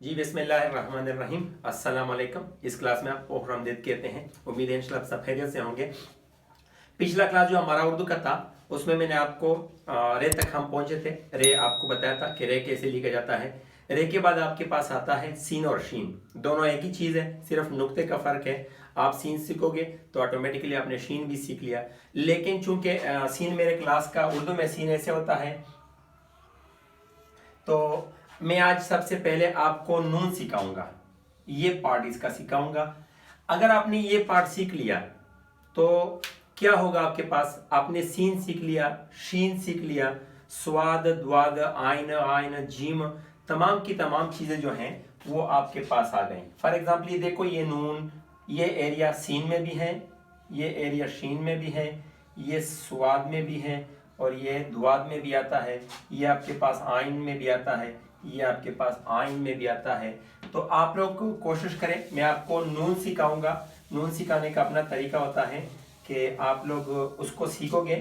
जी बिस्मिल्लाहिर्रहमानिर्रहीम अस्सलाम वालेकुम। इस क्लास में आपको खुशामदीद कहते हैं। उम्मीद है इंशाल्लाह सब खैरियत से होंगे। पिछला क्लास जो हमारा उर्दू का था उसमें मैंने आपको रे तक हम पहुंचे थे। रे आपको बताया था कि रे कैसे लिखा जाता है। रे के बाद आपके पास आता है सीन और शीन। दोनों एक ही चीज़ है, सिर्फ नुक्ते का फ़र्क है। आप सीन सीखोगे तो ऑटोमेटिकली आपने शीन भी सीख लिया। लेकिन चूंकि सीन मेरे क्लास का उर्दू में सीन ऐसे होता है, तो मैं आज सबसे पहले आपको नून सिखाऊंगा। ये पार्ट इसका सिखाऊंगा। अगर आपने ये पार्ट सीख लिया तो क्या होगा, आपके पास आपने सीन सीख लिया, शीन सीख लिया, स्वाद द्वाद आइन आइन जीम, तमाम की तमाम चीज़ें जो हैं वो आपके पास आ गई। फॉर एग्जाम्पल ये देखो, ये नून, ये एरिया सीन में भी है, ये एरिया शीन में भी है, ये स्वाद में भी है और ये द्वाद में भी आता है, ये आपके पास आइन में भी आता है, ये आपके पास आइन में भी आता है। तो आप लोग कोशिश करें, मैं आपको नून सिखाऊंगा। नून सिखाने का अपना तरीका होता है कि आप लोग उसको सीखोगे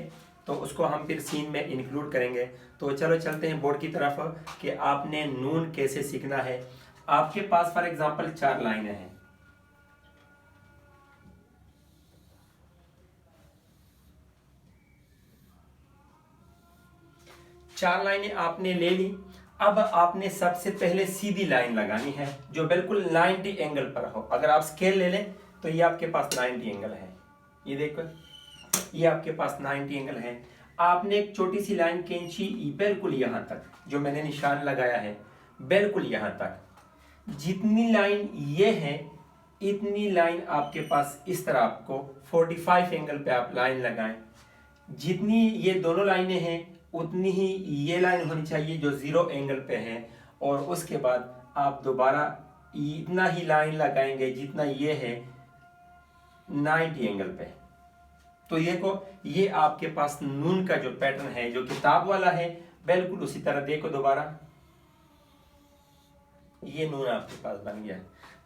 तो उसको हम फिर सीन में इंक्लूड करेंगे। तो चलो चलते हैं बोर्ड की तरफ कि आपने नून कैसे सीखना है। आपके पास फॉर एग्जांपल 4 लाइनें हैं। चार लाइनें आपने ले ली। अब आपने सबसे पहले सीधी लाइन लगानी है जो बिल्कुल 90 एंगल पर हो। अगर आप स्केल ले लें तो ये आपके पास 90 एंगल है। ये देखो, ये आपके पास 90 एंगल है। आपने एक छोटी सी लाइन खींची बिल्कुल यहां तक, जो मैंने निशान लगाया है बिल्कुल यहां तक। जितनी लाइन ये है इतनी लाइन आपके पास इस तरह आपको 45 एंगल पे आप लाइन लगाएं। जितनी ये दोनों लाइनें हैं उतनी ही ये लाइन होनी चाहिए जो 0 एंगल पे है, और उसके बाद आप दोबारा इतना ही लाइन लगाएंगे जितना ये है 90 एंगल पे। तो ये को ये आपके पास नून का जो पैटर्न है जो किताब वाला है बिल्कुल उसी तरह। देखो दोबारा, ये नून आपके पास बन गया।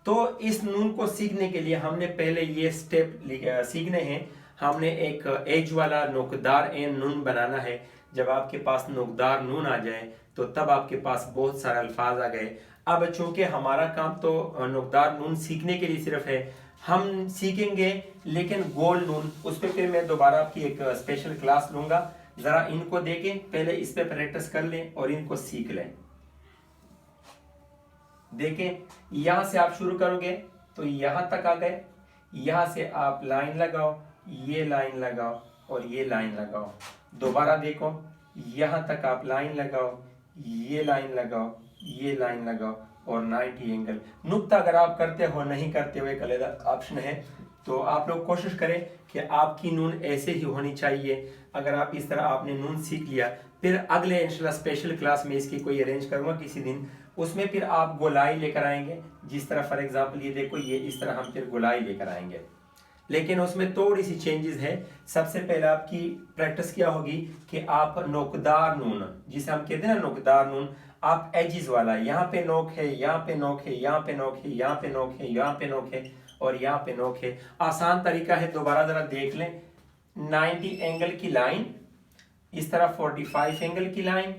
तो इस नून को सीखने के लिए हमने पहले ये स्टेप सीखने हैं। हमने एक एज वाला नोकदार एन नून बनाना है। जब आपके पास नोकदार नून आ जाए तो तब आपके पास बहुत सारे अल्फाज आ गए। अब चूंकि हमारा काम तो नोकदार नून सीखने के लिए सिर्फ है, हम सीखेंगे लेकिन गोल नून, उस पर फिर मैं दोबारा आपकी एक स्पेशल क्लास लूंगा। जरा इनको देखें, पहले इस पे प्रैक्टिस कर लें और इनको सीख लें। देखें, यहां से आप शुरू करोगे तो यहां तक आ गए। यहां से आप लाइन लगाओ, ये लाइन लगाओ और ये लाइन लगाओ। दोबारा देखो, यहां तक आप लाइन लगाओ, ये लाइन लगाओ, ये लाइन लगाओ और 90 एंगल। नुक्ता अगर आप करते हो, नहीं करते हुए एक अलग ऑप्शन है। तो आप लोग कोशिश करें कि आपकी नून ऐसे ही होनी चाहिए। अगर आप इस तरह आपने नून सीख लिया, फिर अगले इंशाल्लाह स्पेशल क्लास में इसकी कोई अरेंज करूंगा किसी दिन, उसमें फिर आप गोलाई लेकर आएंगे। जिस तरह फॉर एग्जांपल ये देखो, ये इस तरह हम फिर गोलाई लेकर आएंगे, लेकिन उसमें थोड़ी सी चेंजेस है। सबसे पहले आपकी प्रैक्टिस क्या होगी कि आप नोकदार नून, जिसे हम कहते हैं ना नोकदार नून, आप एजिस वाला, यहाँ पे नोक है, यहाँ पे नोक है, यहाँ पे नोक है, यहाँ पे नोक है, यहाँ पे नोक है और यहाँ पे नोक है। आसान तरीका है, दोबारा जरा देख लें। 90 एंगल की लाइन, इस तरह 45 एंगल की लाइन,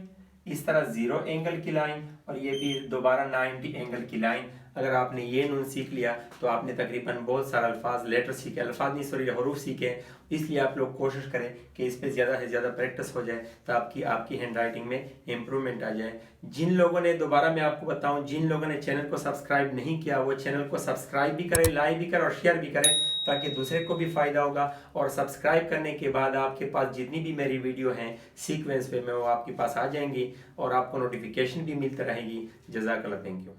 इस तरह 0 एंगल की लाइन और ये भी दोबारा 90 एंगल की लाइन। अगर आपने ये नून सीख लिया तो आपने तकरीबन बहुत सारा अल्फाज, लेटर सीखे, अल्फाज नहीं सॉरी हरूफ सीखे। इसलिए आप लोग कोशिश करें कि इस पे ज़्यादा से ज़्यादा प्रैक्टिस हो जाए ताकि आपकी हैंड राइटिंग में इम्प्रूवमेंट आ जाए। जिन लोगों ने, दोबारा मैं आपको बताऊं, जिन लोगों ने चैनल को सब्सक्राइब नहीं किया वो चैनल को सब्सक्राइब भी करें, लाइक भी करें और शेयर भी करें ताकि दूसरे को भी फ़ायदा होगा। और सब्सक्राइब करने के बाद आपके पास जितनी भी मेरी वीडियो हैं सीक्वेंस पे में, वो आपके पास आ जाएंगी और आपको नोटिफिकेशन भी मिलती रहेगी। जज़ाकल्लाह, थैंक यू।